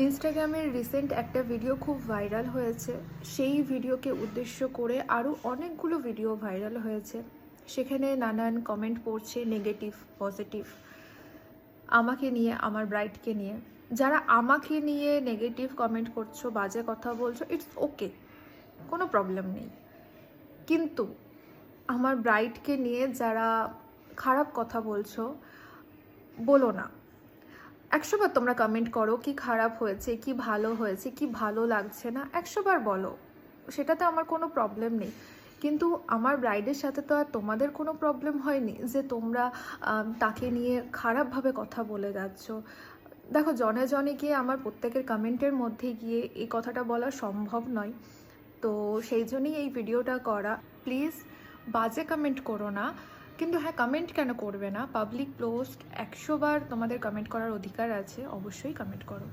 ইনস্টাগ্রামের রিসেন্ট একটা ভিডিও খুব ভাইরাল হয়েছে। সেই ভিডিওকে উদ্দেশ্য করে আরও অনেকগুলো ভিডিও ভাইরাল হয়েছে। সেখানে নানান কমেন্ট পড়ছে, নেগেটিভ, পজিটিভ, আমাকে নিয়ে, আমার ব্রাইডকে নিয়ে। যারা আমাকে নিয়ে নেগেটিভ কমেন্ট করছো, বাজে কথা বলছো, ইটস ওকে, কোনো প্রবলেম নেই। কিন্তু আমার ব্রাইডকে নিয়ে যারা খারাপ কথা বলছো, বলো না। 100 বার তোমরা কমেন্ট করো কি খারাপ হয়েছে, কি ভালো হয়েছে, কি ভালো লাগছে না, 100 বার বলো, সেটাতে আমার কোনো প্রবলেম নেই। কিন্তু আমার ব্রাইডের সাথে তো আর তোমাদের কোনো প্রবলেম হয়নি যে তোমরা তাকে নিয়ে খারাপভাবে কথা বলে যাচ্ছ। দেখো, জনে জনে গিয়ে আমার প্রত্যেকের কমেন্টের মধ্যে গিয়ে এই কথাটা বলা সম্ভব নয়। তো সেই জন্যই এই ভিডিওটা করা। প্লিজ বাজে কমেন্ট করো না। কিন্তু হ্যাঁ, কমেন্ট কেন করবে না? পাবলিক পোস্ট, 100 বার তোমাদের কমেন্ট করার অধিকার আছে, অবশ্যই কমেন্ট করো।